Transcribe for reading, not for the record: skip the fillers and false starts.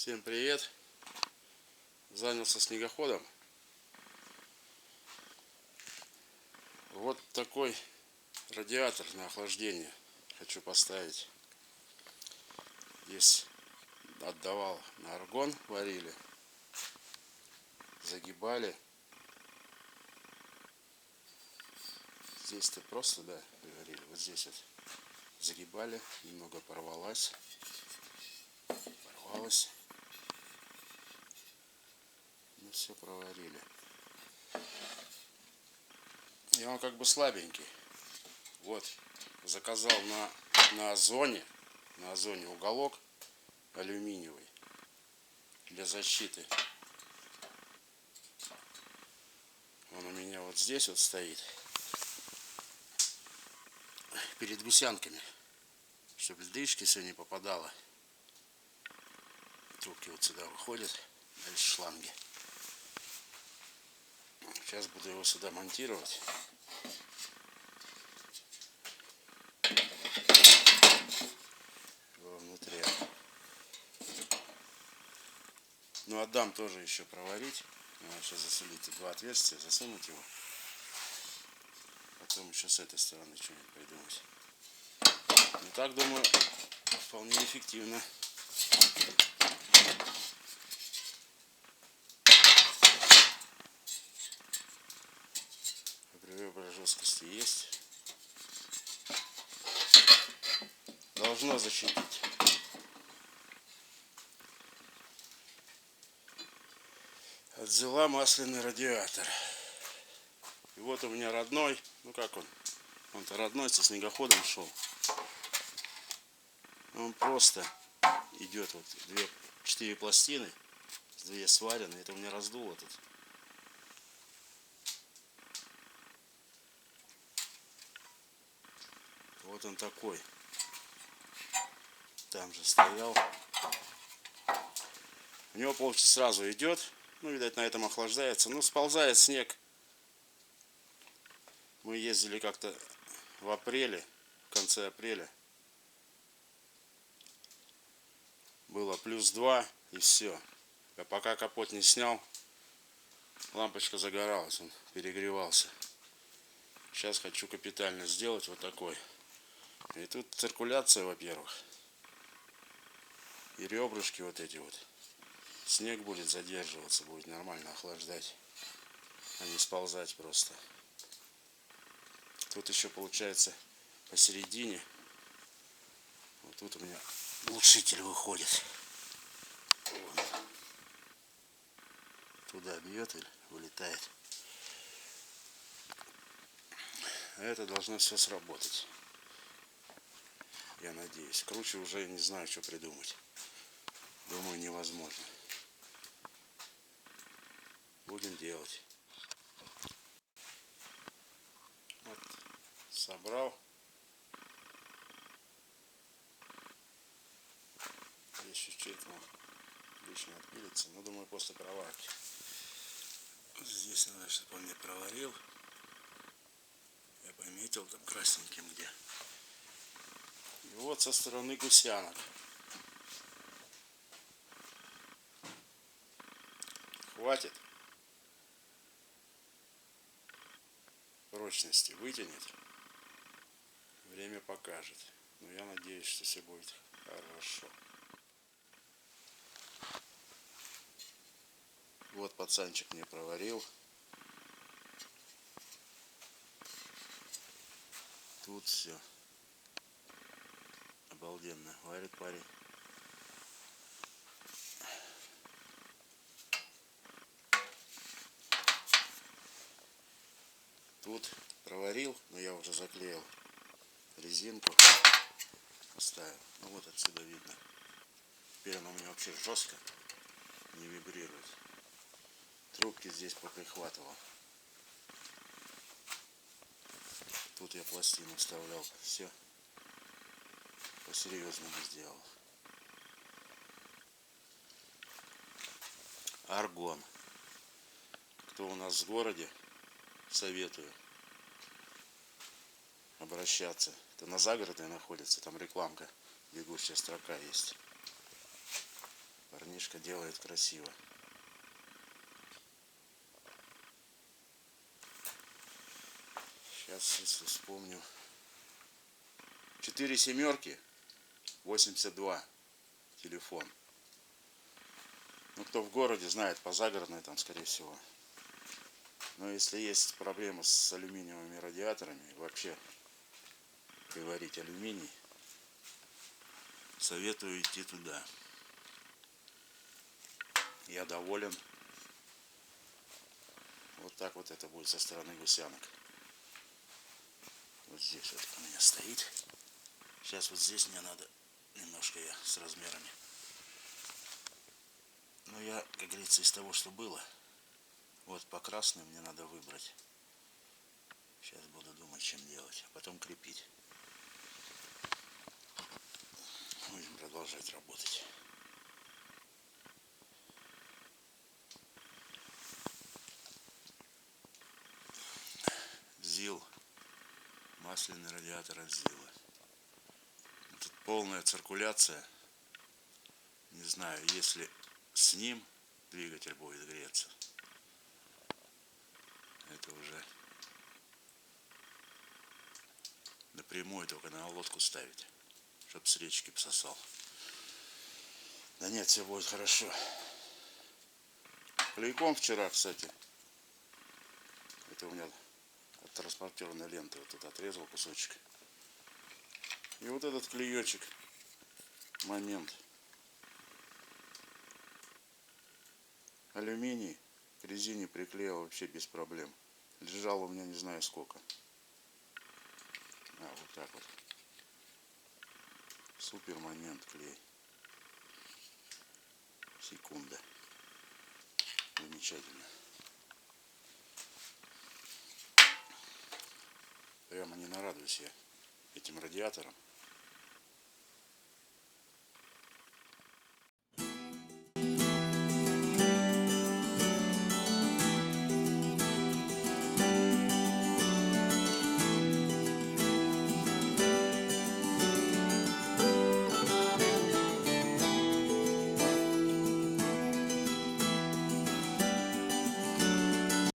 Всем привет! Занялся снегоходом. Вот такой радиатор на охлаждение хочу поставить. Здесь отдавал на аргон, варили, загибали. Здесь-то просто, да, говорили. Вот здесь вот загибали, немного порвалось. Ну все, проварили. И он как бы слабенький. Вот, заказал на Озоне уголок алюминиевый для защиты. Он у меня вот здесь вот стоит перед гусянками, чтобы льдышки все не попадало. Трубки вот сюда выходят, дальше шланги. Сейчас буду его сюда монтировать. Внутри. Ну, отдам тоже еще проварить. Надо сейчас засулить два отверстия, засунуть его. Потом еще с этой стороны что-нибудь придумать. Ну так, думаю, вполне эффективно. Выбор жесткости есть. Должно защитить. Отзыла масляный радиатор. И вот у меня родной. Ну как он? Он-то родной, со снегоходом шел. Он просто идет вот 4 пластины, 2 сварены. Это у меня раздуло тут. Вот он такой. Там же стоял. У него, получится, сразу идет. Ну, видать, на этом охлаждается. Ну, сползает снег. Мы ездили как-то в апреле, в конце апреля. Было +2 и все. А пока капот не снял, лампочка загоралась, он перегревался. Сейчас хочу капитально сделать вот такой. И тут циркуляция, во-первых. И ребрышки вот эти вот. Снег будет задерживаться, будет нормально охлаждать, а не сползать просто. Тут еще получается посередине. Вот тут у меня глушитель выходит. Туда бьет или вылетает. А это должно все сработать. Я надеюсь. Круче уже не знаю, что придумать. Думаю, невозможно. Будем делать. Вот, собрал. Здесь чуть-чуть лишнее отпилится. Но думаю, после проварки. Здесь надо, чтобы он мне проварил. Я пометил там красненьким где. И вот со стороны гусянок. Хватит. Прочности вытянет. Время покажет. Но я надеюсь, что все будет хорошо. Вот пацанчик мне проварил. Тут все обалденно варит парень. Тут проварил, но я уже заклеил резинку, оставил. Ну вот отсюда видно. Теперь она у меня вообще жестко, не вибрирует. Трубки здесь поприхватывал. Тут я пластину вставлял. Все по-серьезному сделал. Аргон. Кто у нас в городе, советую обращаться. Это на Загородной находится, там рекламка, бегущая строка есть. Парнишка делает красиво. Сейчас, если вспомню. 4 семерки, 82 телефон. Ну, кто в городе знает, по загородной там, скорее всего. Но если есть проблемы с алюминиевыми радиаторами, вообще приварить алюминий, советую идти туда. Я доволен. Вот так вот это будет со стороны гусянок. Вот здесь вот у меня стоит. Сейчас вот здесь мне надо немножко я с размерами. Но я, как говорится, из того, что было. Вот по красной мне надо выбрать. Сейчас буду думать, чем делать. А потом крепить. Будем продолжать работать. ЗИЛ. Масляный радиатор от ЗИЛа. Тут полная циркуляция. Не знаю, если с ним двигатель будет греться. Это уже напрямую только на лодку ставить. Чтоб с речки пососал. Да нет, все будет хорошо. Клейком вчера, кстати. Это у меня от транспортерной ленты вот тут отрезал кусочек. И вот этот клеечек. Момент. Алюминий к резине приклеил вообще без проблем. Лежал у меня не знаю сколько. А, вот так вот. Супер момент клей. Секунда. Замечательно. Прямо не нарадуюсь я этим радиатором.